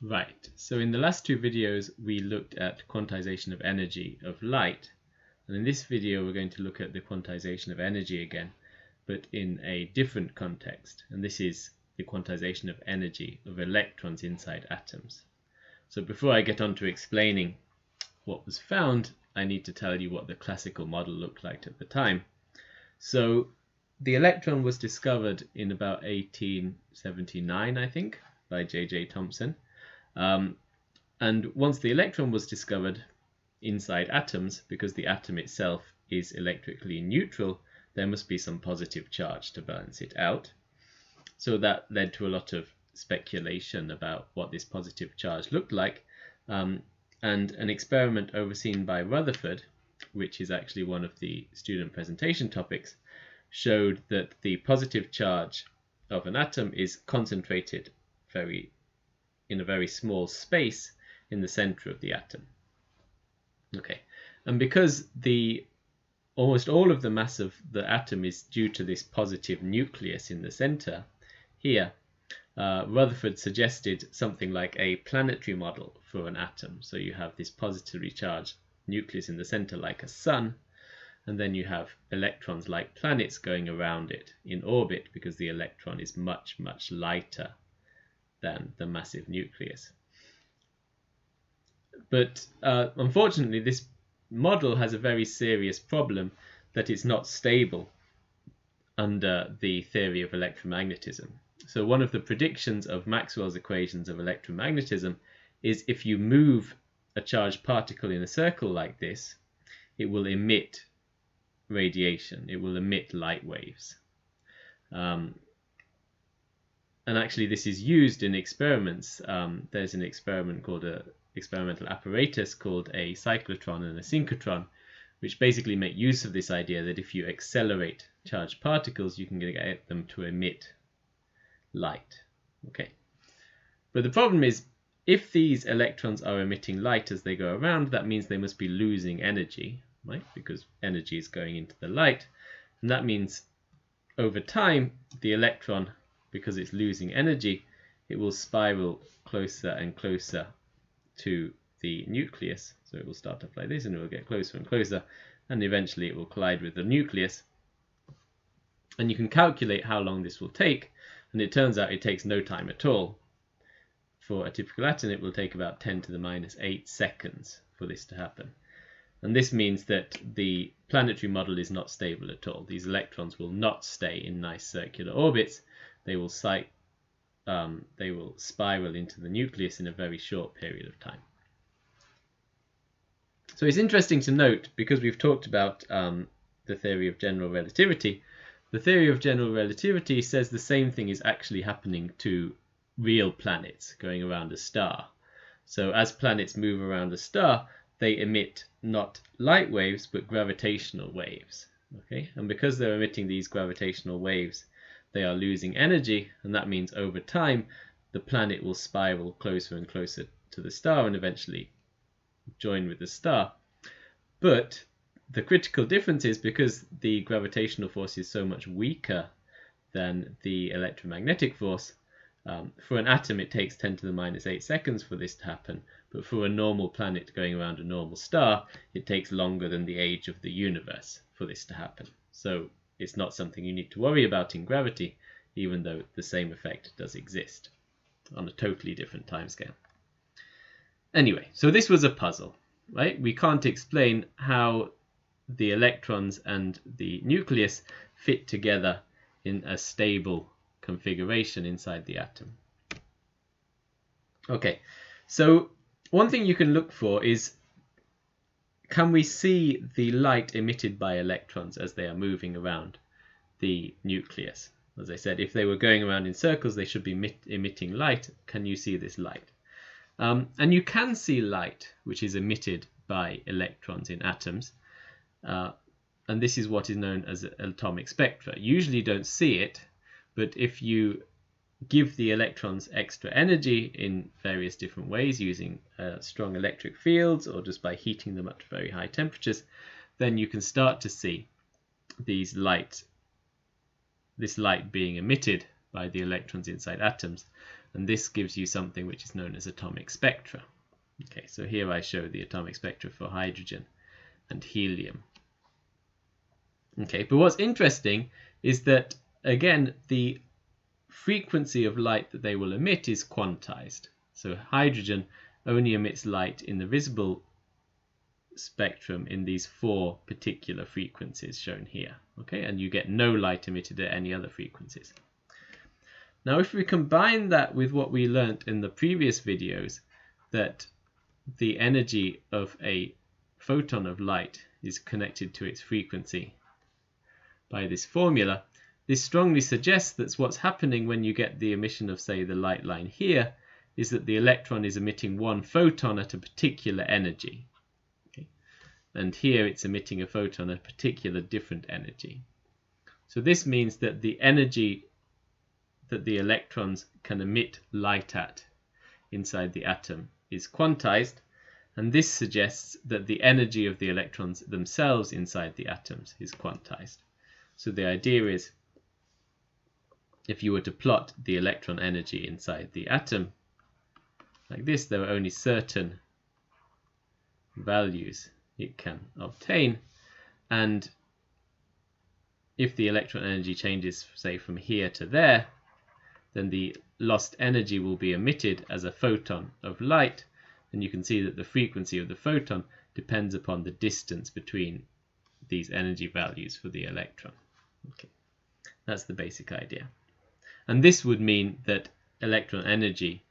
Right, so in the last two videos we looked at quantization of energy of light, and in this video we're going to look at the quantization of energy again, but in a different context, and this is the quantization of energy of electrons inside atoms. So before I get on to explaining what was found, I need to tell you what the classical model looked like at the time. So the electron was discovered in about 1879, I think, by J.J. Thomson. And once the electron was discovered inside atoms, because the atom itself is electrically neutral, there must be some positive charge to balance it out. So that led to a lot of speculation about what this positive charge looked like. And an experiment overseen by Rutherford, which is actually one of the student presentation topics, showed that the positive charge of an atom is concentrated in a very small space in the center of the atom. Okay, and because almost all of the mass of the atom is due to this positive nucleus in the center here, Rutherford suggested something like a planetary model for an atom. So you have this positively charged nucleus in the center like a sun, and then you have electrons like planets going around it in orbit, because the electron is much, much lighter than the massive nucleus. But unfortunately, this model has a very serious problem, that it's not stable under the theory of electromagnetism. So one of the predictions of Maxwell's equations of electromagnetism is if you move a charged particle in a circle like this, it will emit radiation, it will emit light waves. And actually this is used in experiments. There's an experiment called an experimental apparatus called a cyclotron and a synchrotron, which basically make use of this idea that if you accelerate charged particles, you can get them to emit light. Okay, but the problem is, if these electrons are emitting light as they go around, that means they must be losing energy, right? Because energy is going into the light, and that means over time the electron, because it's losing energy, it will spiral closer and closer to the nucleus. So it will start off like this, and it will get closer and closer, and eventually it will collide with the nucleus. And you can calculate how long this will take, and it turns out it takes no time at all. For a typical atom, it will take about 10 to the minus 8 seconds for this to happen. And this means that the planetary model is not stable at all. These electrons will not stay in nice circular orbits. They will spiral into the nucleus in a very short period of time. So it's interesting to note, because we've talked about the theory of general relativity, the theory of general relativity says the same thing is actually happening to real planets going around a star. So as planets move around a star, they emit not light waves but gravitational waves. Okay, and because they're emitting these gravitational waves, they are losing energy, and that means over time the planet will spiral closer and closer to the star and eventually join with the star. But the critical difference is, because the gravitational force is so much weaker than the electromagnetic force, for an atom it takes 10 to the minus 8 seconds for this to happen, but for a normal planet going around a normal star, it takes longer than the age of the universe for this to happen. So it's not something you need to worry about in gravity, even though the same effect does exist on a totally different timescale. Anyway, so this was a puzzle, right? We can't explain how the electrons and the nucleus fit together in a stable configuration inside the atom. Okay, so one thing you can look for is, can we see the light emitted by electrons as they are moving around the nucleus? As I said, if they were going around in circles, they should be emitting light. Can you see this light? And you can see light which is emitted by electrons in atoms. And this is what is known as atomic spectra. Usually you don't see it, but if you give the electrons extra energy in various different ways, using strong electric fields or just by heating them up to very high temperatures, then you can start to see this light being emitted by the electrons inside atoms. and this gives you something which is known as atomic spectra. Okay, so here I show the atomic spectra for hydrogen and helium. Okay, but what's interesting is that, again, the frequency of light that they will emit is quantized. So hydrogen only emits light in the visible spectrum in these 4 particular frequencies shown here. Okay, and you get no light emitted at any other frequencies. Now, if we combine that with what we learnt in the previous videos, that the energy of a photon of light is connected to its frequency by this formula, this strongly suggests that what's happening when you get the emission of, say, the light line here, is that the electron is emitting 1 photon at a particular energy. Okay? And here it's emitting a photon at a particular different energy. So this means that the energy that the electrons can emit light at inside the atom is quantized, and this suggests that the energy of the electrons themselves inside the atoms is quantized. So the idea is, if you were to plot the electron energy inside the atom like this, there are only certain values it can obtain, and if the electron energy changes, say, from here to there, then the lost energy will be emitted as a photon of light, and you can see that the frequency of the photon depends upon the distance between these energy values for the electron. Okay, that's the basic idea. And this would mean that electron energy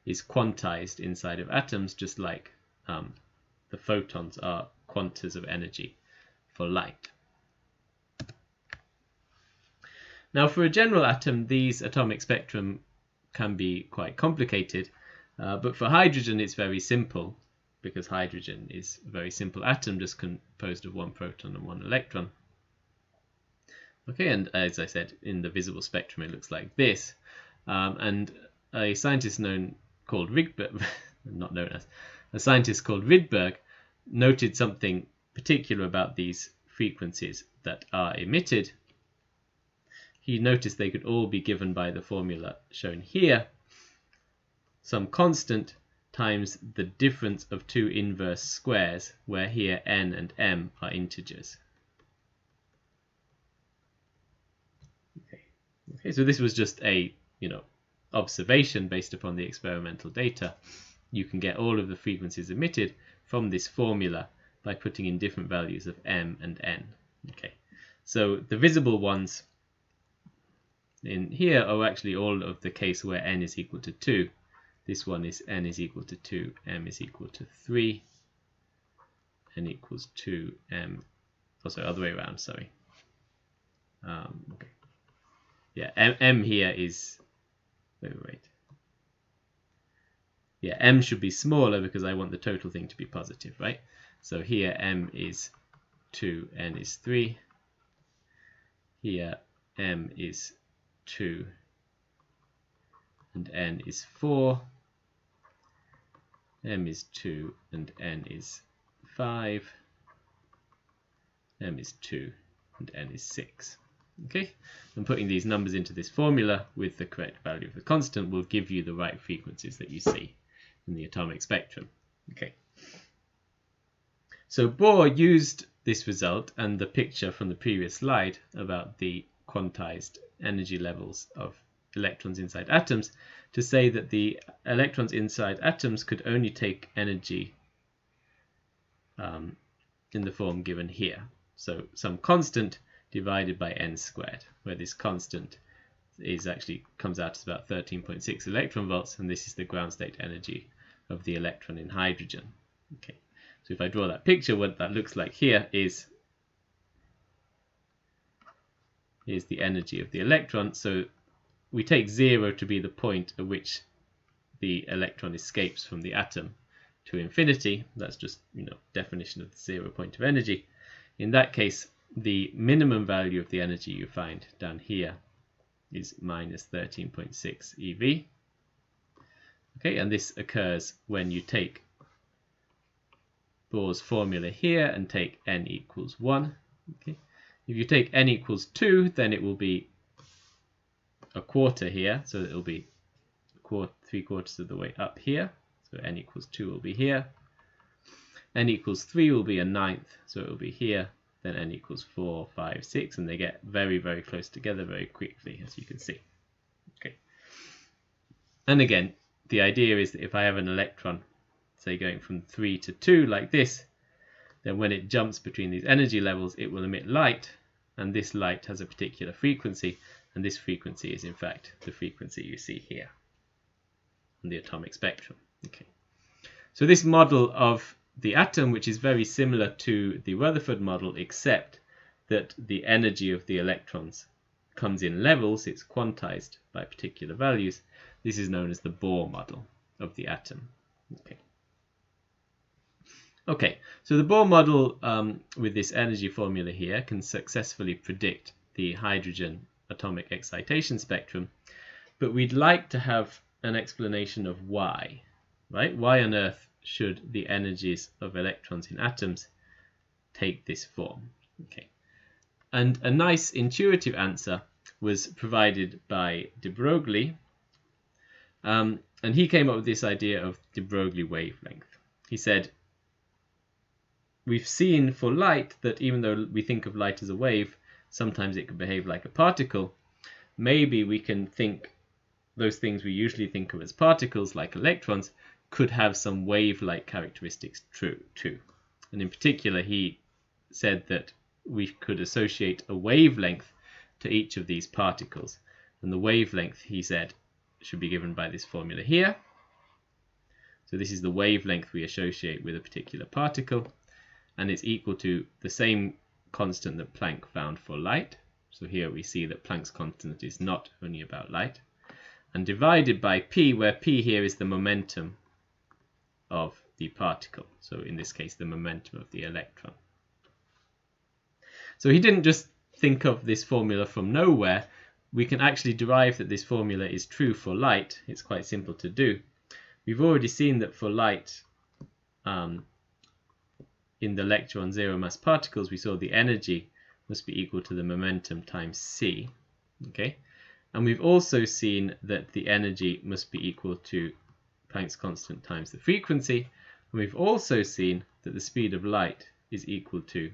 is quantized inside of atoms, just like the photons are quantas of energy for light. Now, for a general atom, these atomic spectrum can be quite complicated, but for hydrogen it's very simple, because hydrogen is a very simple atom just composed of 1 proton and 1 electron. Okay, and as I said, in the visible spectrum it looks like this, and a scientist called Rydberg noted something particular about these frequencies that are emitted. He noticed they could all be given by the formula shown here, some constant times the difference of 2 inverse squares, where here n and m are integers. Okay, so this was just a observation based upon the experimental data. You can get all of the frequencies emitted from this formula by putting in different values of m and n. Okay, so the visible ones in here are actually all of the case where n is equal to 2. This one is n is equal to 2, m is equal to 3, n equals 2, m, also other way around, sorry. Okay. Yeah, m here is, wait. Yeah, m should be smaller because I want the total thing to be positive, right? So here m is 2, n is 3. Here m is 2 and n is 4. M is 2 and n is 5. M is 2 and n is 6. Okay, and putting these numbers into this formula with the correct value of the constant will give you the right frequencies that you see in the atomic spectrum. Okay, so Bohr used this result and the picture from the previous slide about the quantized energy levels of electrons inside atoms to say that the electrons inside atoms could only take energy in the form given here. So some constant divided by n squared, where this constant is actually comes out as about 13.6 electron volts, and this is the ground state energy of the electron in hydrogen. Okay, so if I draw that picture, what that looks like here is the energy of the electron. So we take 0 to be the point at which the electron escapes from the atom to infinity. That's just definition of the 0 point of energy. In that case, the minimum value of the energy you find down here is minus 13.6 eV. Okay, and this occurs when you take Bohr's formula here and take n equals 1. Okay, if you take n equals 2, then it will be a quarter here, so it will be 3/4 of the way up here, so n equals 2 will be here. N equals 3 will be a ninth, so it will be here. Then n equals 4, 5, 6, and they get very, very close together very quickly, as you can see. Okay. And again, the idea is that if I have an electron, say going from 3 to 2 like this, then when it jumps between these energy levels, it will emit light, and this light has a particular frequency, and this frequency is in fact the frequency you see here on the atomic spectrum. Okay. So this model of the atom, which is very similar to the Rutherford model, except that the energy of the electrons comes in levels, it's quantized by particular values. This is known as the Bohr model of the atom. Okay, so the Bohr model with this energy formula here can successfully predict the hydrogen atomic excitation spectrum, but we'd like to have an explanation of why, right? Why on earth should the energies of electrons in atoms take this form? Okay, and a nice intuitive answer was provided by de Broglie, and he came up with this idea of de Broglie wavelength. He said, we've seen for light that even though we think of light as a wave, sometimes it can behave like a particle. Maybe we can think those things we usually think of as particles, like electrons, could have some wave-like characteristics too. And in particular, he said that we could associate a wavelength to each of these particles. And the wavelength, he said, should be given by this formula here. So this is the wavelength we associate with a particular particle, and it's equal to the same constant that Planck found for light. So here we see that Planck's constant is not only about light, and divided by p, where p here is the momentum of the particle. So in this case, the momentum of the electron. So he didn't just think of this formula from nowhere. We can actually derive that this formula is true for light. It's quite simple to do. We've already seen that for light, in the lecture on zero mass particles, we saw the energy must be equal to the momentum times c. Okay, and we've also seen that the energy must be equal to Planck's constant times the frequency. And we've also seen that the speed of light is equal to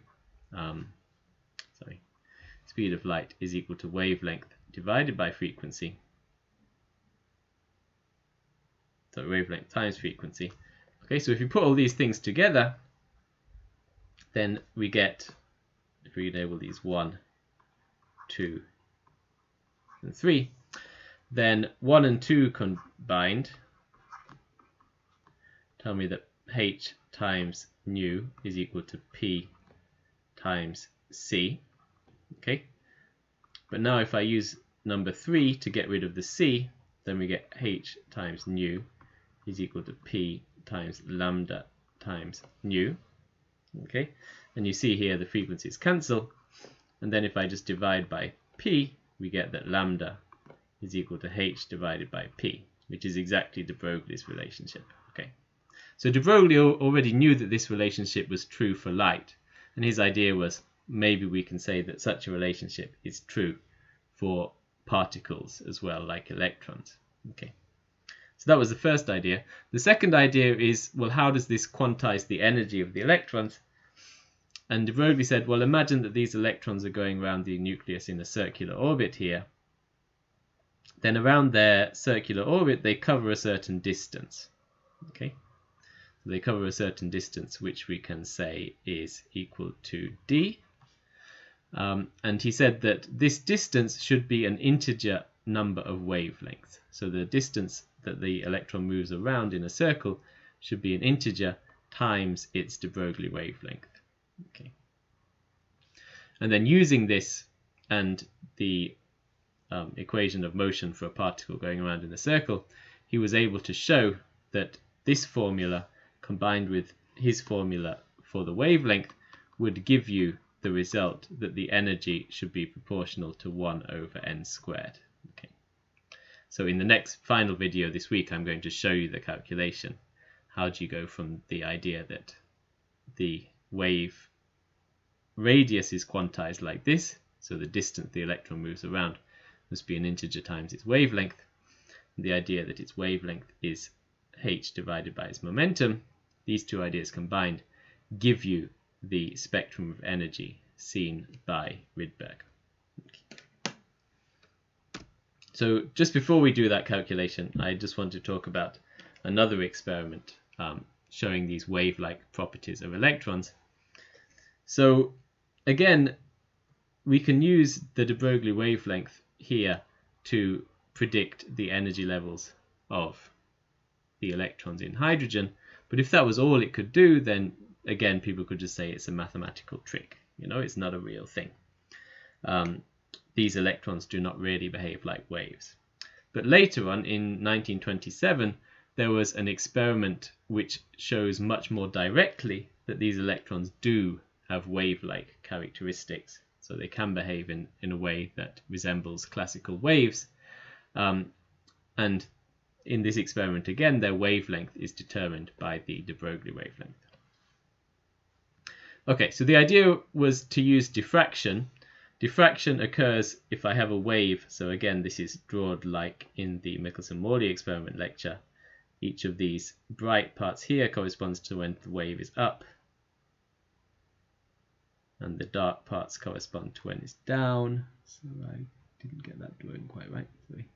speed of light is equal to wavelength divided by frequency. So wavelength times frequency. Okay, so if you put all these things together, then we get, if we enable these 1, 2, and 3, then 1 and 2 combined tell me that h times nu is equal to p times c. Okay, but now if I use number 3 to get rid of the c, then we get h times nu is equal to p times lambda times nu. Okay, and you see here the frequencies cancel, and then if I just divide by p, we get that lambda is equal to h divided by p, which is exactly de Broglie's relationship. Okay, so de Broglie already knew that this relationship was true for light, and his idea was maybe we can say that such a relationship is true for particles as well, like electrons. Okay, so that was the first idea. The second idea is, well, how does this quantize the energy of the electrons? And de Broglie said, well, imagine that these electrons are going around the nucleus in a circular orbit here. Then around their circular orbit, they cover a certain distance. Okay, so they cover a certain distance, which we can say is equal to d. And he said that this distance should be an integer number of wavelengths. So the distance that the electron moves around in a circle should be an integer times its de Broglie wavelength. Okay. And then using this and the equation of motion for a particle going around in a circle, he was able to show that this formula combined with his formula for the wavelength would give you the result that the energy should be proportional to 1 over n squared. Okay. So in the next final video this week, I'm going to show you the calculation. How do you go from the idea that the wave radius is quantized like this, so the distance the electron moves around must be an integer times its wavelength, the idea that its wavelength is h divided by its momentum, these two ideas combined give you the spectrum of energy seen by Rydberg. So just before we do that calculation, I just want to talk about another experiment showing these wave-like properties of electrons. So again, we can use the de Broglie wavelength here to predict the energy levels of the electrons in hydrogen. But if that was all it could do, then again, people could just say it's a mathematical trick. You know, it's not a real thing. These electrons do not really behave like waves. But later on, in 1927, there was an experiment which shows much more directly that these electrons do have wave-like characteristics. So they can behave in a way that resembles classical waves. And in this experiment, again, their wavelength is determined by the de Broglie wavelength. Okay, so the idea was to use diffraction. Diffraction occurs if I have a wave. So again, this is drawn like in the Michelson-Morley experiment lecture. Each of these bright parts here corresponds to when the wave is up, and the dark parts correspond to when it's down. So I didn't get that drawing quite right. Sorry.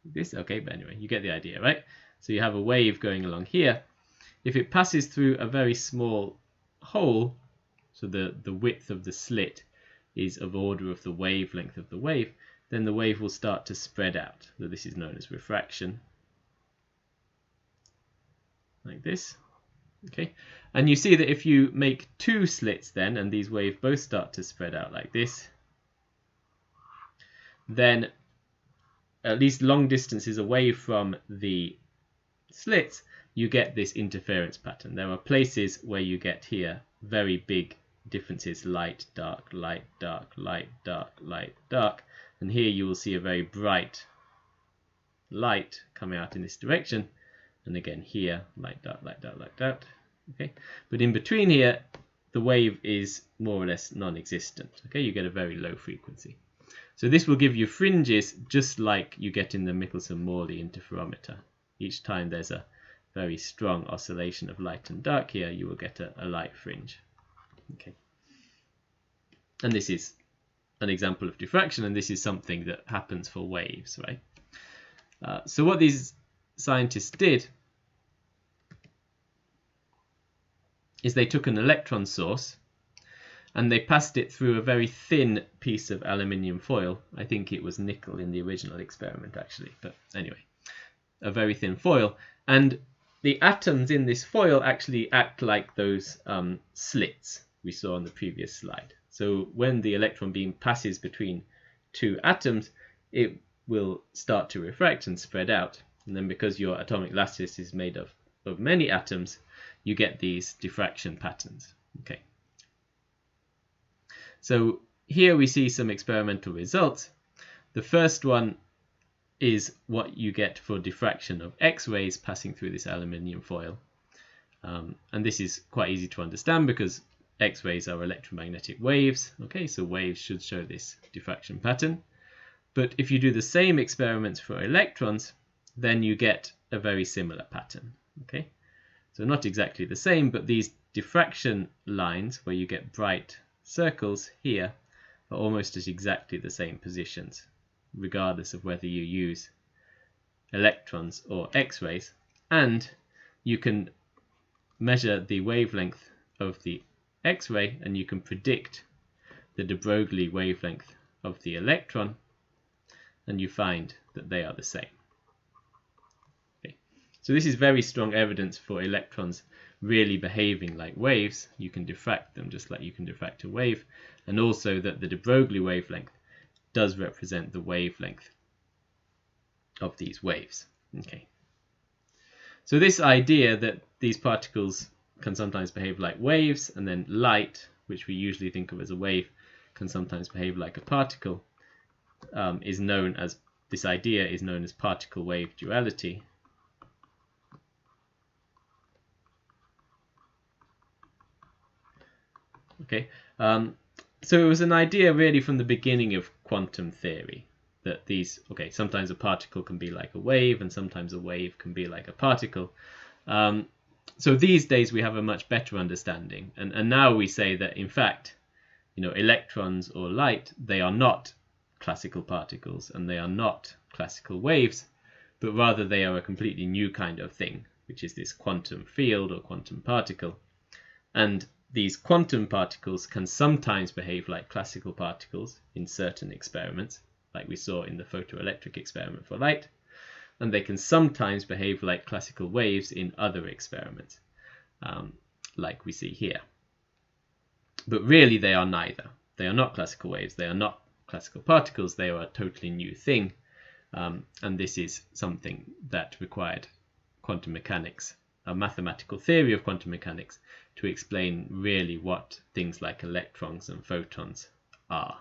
This, okay, but anyway, you get the idea, right? So you have a wave going along here. If it passes through a very small hole, so the width of the slit is of order of the wavelength of the wave, then the wave will start to spread out. So this is known as refraction, like this. Okay, and you see that if you make two slits then, and these waves both start to spread out like this, then at least long distances away from the slits, you get this interference pattern. There are places where you get here very big differences, light, dark, light, dark, light, dark, light, dark, and here you will see a very bright light coming out in this direction, and again here, light, dark, light, dark, light, dark. Okay, but in between here, the wave is more or less non-existent. Okay, you get a very low frequency. So this will give you fringes just like you get in the Michelson-Morley interferometer. Each time there's a very strong oscillation of light and dark here, you will get a light fringe. Okay, and this is an example of diffraction, and this is something that happens for waves, right? So what these scientists did is they took an electron source and they passed it through a very thin piece of aluminium foil. I think it was nickel in the original experiment actually, but anyway, a very thin foil, and the atoms in this foil actually act like those slits we saw on the previous slide. So when the electron beam passes between two atoms, it will start to refract and spread out. And then because your atomic lattice is made of many atoms, you get these diffraction patterns. Okay. So here we see some experimental results. The first one is what you get for diffraction of X-rays passing through this aluminium foil. And this is quite easy to understand because X-rays are electromagnetic waves. Okay, so waves should show this diffraction pattern. But if you do the same experiments for electrons, then you get a very similar pattern. Okay, so not exactly the same, but these diffraction lines where you get bright circles here are almost at exactly the same positions, regardless of whether you use electrons or X-rays. And you can measure the wavelength of the X-ray and you can predict the de Broglie wavelength of the electron, and you find that they are the same. Okay. So this is very strong evidence for electrons really behaving like waves. You can diffract them just like you can diffract a wave, and also that the de Broglie wavelength does represent the wavelength of these waves. Okay. So this idea that these particles can sometimes behave like waves, and then light, which we usually think of as a wave, can sometimes behave like a particle, this idea is known as particle-wave duality. Okay, so it was an idea really from the beginning of quantum theory. that these, okay, sometimes a particle can be like a wave, and sometimes a wave can be like a particle. So these days we have a much better understanding, and now we say that in fact, electrons or light, they are not classical particles and they are not classical waves, but rather they are a completely new kind of thing, which is this quantum field or quantum particle. And these quantum particles can sometimes behave like classical particles in certain experiments, like we saw in the photoelectric experiment for light, and they can sometimes behave like classical waves in other experiments, like we see here. But really they are neither. They are not classical waves, they are not classical particles, they are a totally new thing, and this is something that required quantum mechanics, a mathematical theory of quantum mechanics, to explain really what things like electrons and photons are.